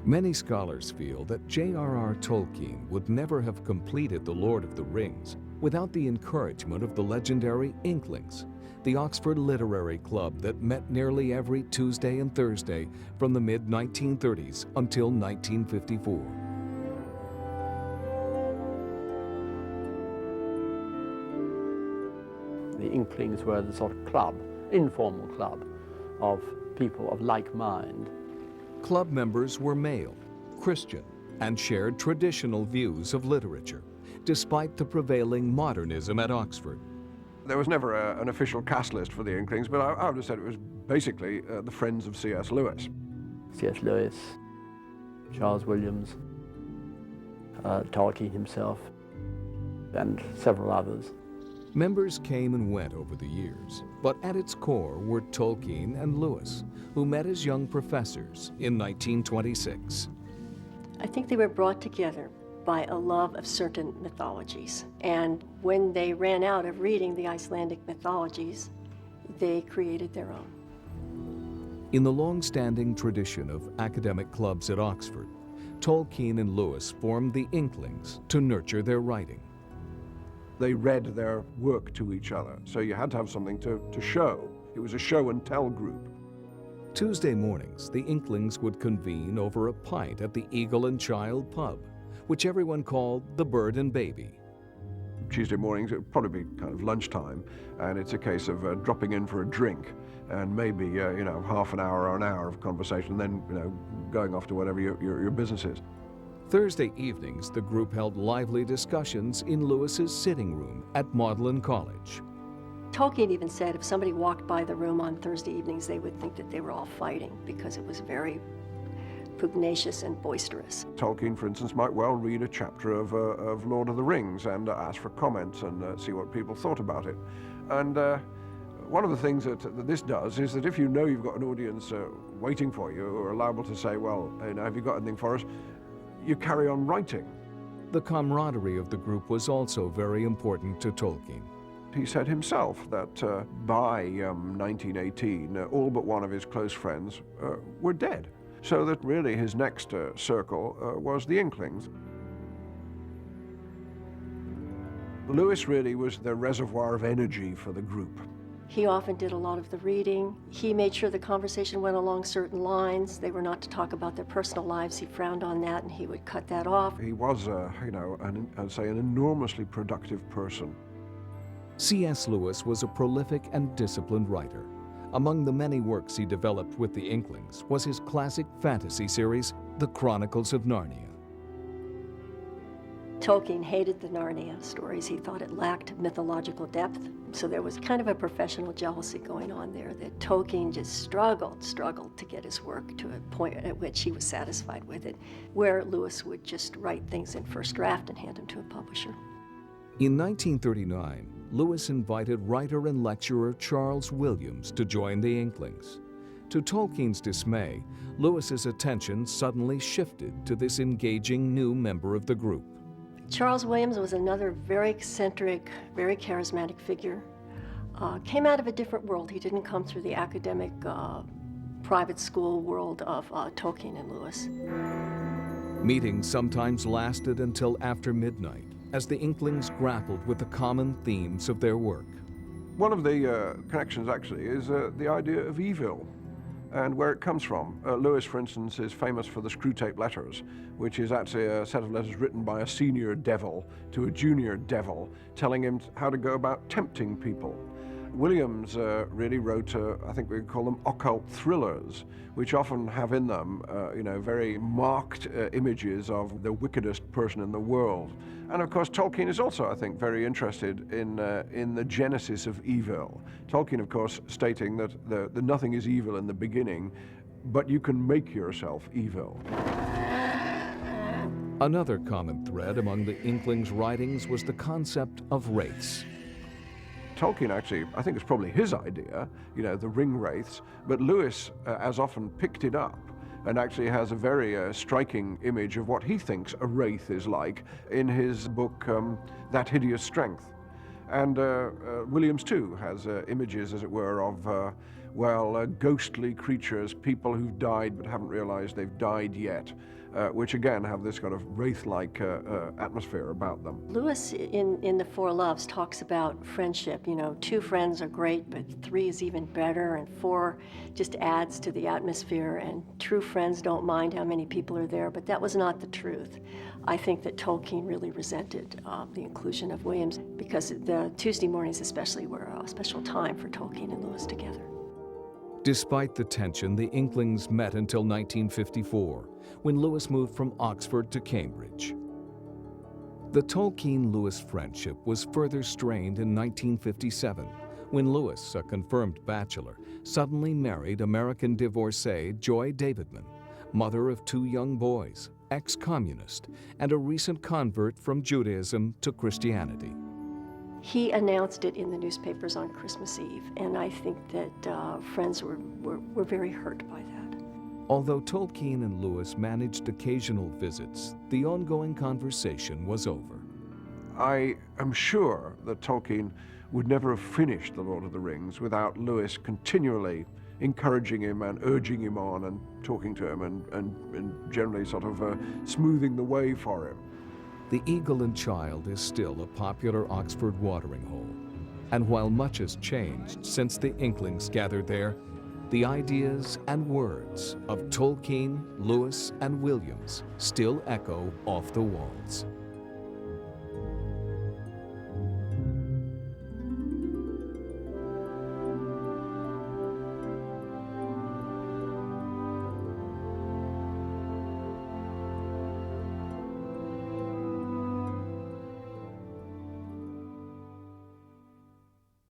Many scholars feel that J.R.R. Tolkien would never have completed The Lord of the Rings without the encouragement of the legendary Inklings, the Oxford Literary Club that met nearly every Tuesday and Thursday from the mid-1930s until 1954. The Inklings were the sort of club, informal club, of people of like mind. Club members were male, Christian, and shared traditional views of literature, despite the prevailing modernism at Oxford. There was never an official cast list for the Inklings, but I would have said it was basically the friends of C.S. Lewis. C.S. Lewis, Charles Williams, Tolkien himself, and several others. Members came and went over the years, but at its core were Tolkien and Lewis, who met as young professors in 1926. I think they were brought together by a love of certain mythologies. And when they ran out of reading the Icelandic mythologies, they created their own. In the long-standing tradition of academic clubs at Oxford, Tolkien and Lewis formed the Inklings to nurture their writing. They read their work to each other, so you had to have something to show. It was a show and tell group. Tuesday mornings, the Inklings would convene over a pint at the Eagle and Child pub, which everyone called the Bird and Baby. Tuesday mornings, it would probably be kind of lunchtime, and it's a case of dropping in for a drink, and maybe, half an hour or an hour of conversation, then, going off to whatever your business is. Thursday evenings, the group held lively discussions in Lewis's sitting room at Magdalen College. Tolkien even said if somebody walked by the room on Thursday evenings, they would think that they were all fighting because it was very pugnacious and boisterous. Tolkien, for instance, might well read a chapter of Lord of the Rings and ask for comments and see what people thought about it. And one of the things that this does is that if you know you've got an audience waiting for you or liable to say, well, have you got anything for us, you carry on writing. The camaraderie of the group was also very important to Tolkien. He said himself that by 1918, all but one of his close friends were dead. So that really his next circle was the Inklings. Lewis really was the reservoir of energy for the group. He often did a lot of the reading. He made sure the conversation went along certain lines. They were not to talk about their personal lives. He frowned on that, and he would cut that off. He was, I'd say, an enormously productive person. C.S. Lewis was a prolific and disciplined writer. Among the many works he developed with the Inklings was his classic fantasy series, The Chronicles of Narnia. Tolkien hated the Narnia stories. He thought it lacked mythological depth. So there was kind of a professional jealousy going on there that Tolkien just struggled to get his work to a point at which he was satisfied with it, where Lewis would just write things in first draft and hand them to a publisher. In 1939, Lewis invited writer and lecturer Charles Williams to join the Inklings. To Tolkien's dismay, Lewis's attention suddenly shifted to this engaging new member of the group. Charles Williams was another very eccentric, very charismatic figure. Came out of a different world. He didn't come through the academic, private school world of Tolkien and Lewis. Meetings sometimes lasted until after midnight, as the Inklings grappled with the common themes of their work. One of the connections, actually, is the idea of evil and where it comes from. Lewis, for instance, is famous for the Screwtape Letters, which is actually a set of letters written by a senior devil to a junior devil, telling him how to go about tempting people. Williams really wrote, I think we could call them occult thrillers, which often have in them, very marked images of the wickedest person in the world. And of course, Tolkien is also, I think, very interested in the genesis of evil. Tolkien, of course, stating that the nothing is evil in the beginning, but you can make yourself evil. Another common thread among the Inklings' writings was the concept of wraiths. Tolkien actually, I think it's probably his idea, the ring wraiths, but Lewis as often picked it up and actually has a very striking image of what he thinks a wraith is like in his book, That Hideous Strength. And Williams, too, has images, as it were, of well, ghostly creatures, people who've died but haven't realized they've died yet, which again have this kind of wraith-like atmosphere about them. Lewis in The Four Loves talks about friendship. You know, 2 friends are great, but 3 is even better, and 4 just adds to the atmosphere, and true friends don't mind how many people are there, but that was not the truth. I think that Tolkien really resented the inclusion of Williams, because the Tuesday mornings especially were a special time for Tolkien and Lewis together. Despite the tension, the Inklings met until 1954, when Lewis moved from Oxford to Cambridge. The Tolkien-Lewis friendship was further strained in 1957, when Lewis, a confirmed bachelor, suddenly married American divorcee Joy Davidman, mother of 2 young boys, ex-communist, and a recent convert from Judaism to Christianity. He announced it in the newspapers on Christmas Eve, and I think that friends were very hurt by that. Although Tolkien and Lewis managed occasional visits, the ongoing conversation was over. I am sure that Tolkien would never have finished The Lord of the Rings without Lewis continually encouraging him and urging him on and talking to him and generally sort of smoothing the way for him. The Eagle and Child is still a popular Oxford watering hole. And while much has changed since the Inklings gathered there, the ideas and words of Tolkien, Lewis, and Williams still echo off the walls.